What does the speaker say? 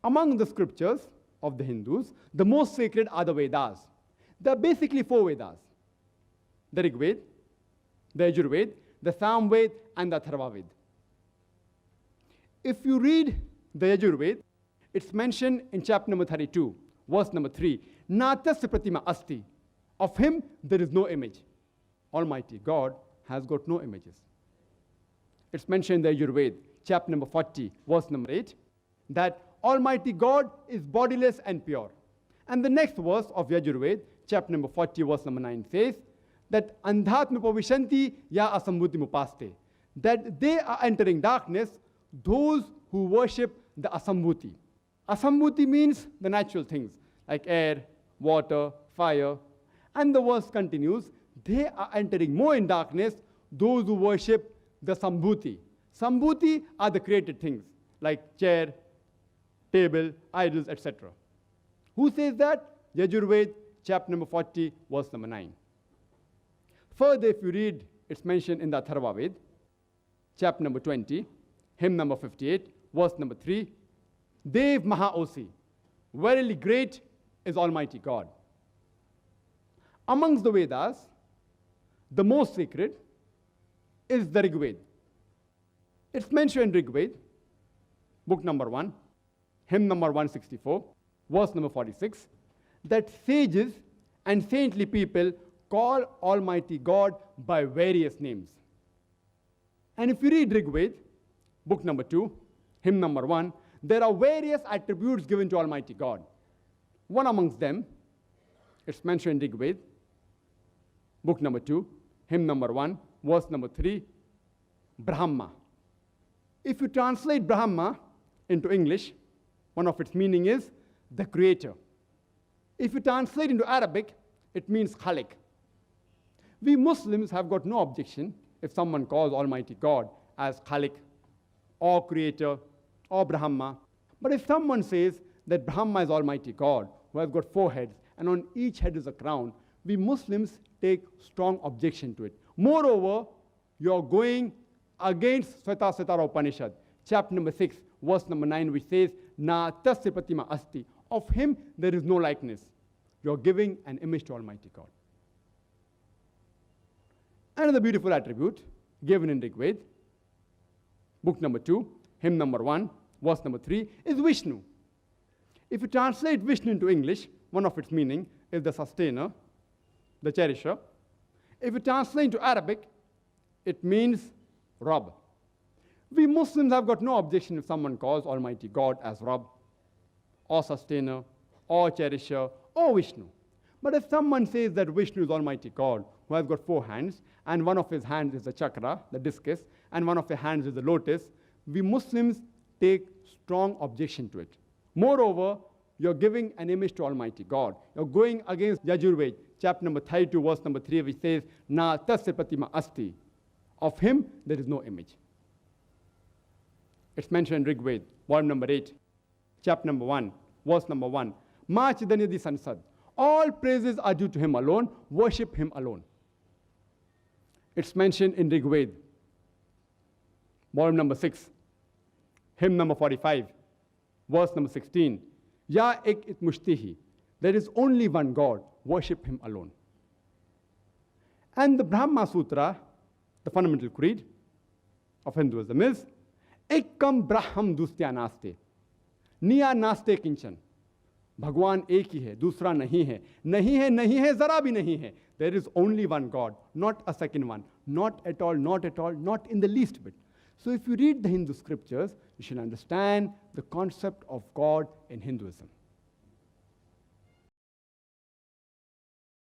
Among the scriptures of the Hindus, the most sacred are the Vedas. There are basically 4 Vedas: the Rig Veda, the Yajur Veda, the Sam Veda, and the Atharva Veda. If you read the Yajur Veda, it's mentioned in chapter number 32, verse number 3, Natasya Pratima Asti. Of him there is no image. Almighty God has got no images. It's mentioned in the Yajur Veda, chapter number 40, verse number 8, that Almighty God is bodiless and pure. And the next verse of Yajur Veda, chapter number 40, verse number 9 says that Andhatma Pavishanti ya asambhuti mupaste, that they are entering darkness, those who worship the asambhuti. Asambhuti means the natural things like air, water, fire. And the verse continues, they are entering more in darkness, those who worship the sambhuti. Sambhuti are the created things like chair, table, idols, etc. Who says that? Yajur Veda, chapter number 40, verse number 9. Further, if you read, it's mentioned in the Atharva Veda, chapter number 20, hymn number 58, verse number 3, Dev Mahaosi, verily great is Almighty God. Amongst the Vedas, the most sacred is the Rig Veda. It's mentioned in Rig Veda, book number 1, hymn number 164, verse number 46, that sages and saintly people call Almighty God by various names. And if you read Rig Veda, book number 2, hymn number 1, there are various attributes given to Almighty God. One amongst them, it's mentioned in Rig Veda, book number 2, hymn number 1, verse number 3, Brahma. If you translate Brahma into English, one of its meaning is the creator. If you translate into Arabic, it means Khalik. We Muslims have got no objection if someone calls Almighty God as Khalik or creator or Brahma. But if someone says that Brahma is Almighty God who has got 4 heads and on each head is a crown, we Muslims take strong objection to it. Moreover, you are going against Svetasvatara Upanishad, chapter number 6, verse number 9, which says, Na tasya pratima asti. Of him there is no likeness. You are giving an image to Almighty God. Another beautiful attribute given in Rig Veda, book number 2, hymn number 1, verse number 3, is Vishnu. If you translate Vishnu into English, one of its meaning is the sustainer, the cherisher. If you translate into Arabic, it means Rabb. We Muslims have got no objection if someone calls Almighty God as Rabb, or sustainer, or cherisher, or Vishnu. But if someone says that Vishnu is Almighty God, who has got 4 hands, and one of his hands is the chakra, the discus, and one of his hands is the lotus, we Muslims take strong objection to it. Moreover, you're giving an image to Almighty God. You're going against Yajur Veda, chapter number 32, verse number 3, which says, Na tasya pratima asti. Of him, there is no image. It's mentioned in Rig Veda, volume number 8, chapter number 1, verse number 1. Ma chidanyadi sansad. All praises are due to him alone. Worship him alone. It's mentioned in Rig Veda, volume number 6, hymn number 45, verse number 16. Ya ek it mushtihi. There is only one God. Worship him alone. And the Brahma Sutra, the fundamental creed of Hinduism, is Ekam Braham Dustya Naste. Niya Naste Kinchan. Bhagwan ek hi hai, dusra nahi hai. Nahi hai, nahi hai, zara bhi nahi hai. There is only one God, not a second one. Not at all, not at all, not in the least bit. So if you read the Hindu scriptures, you should understand the concept of God in Hinduism.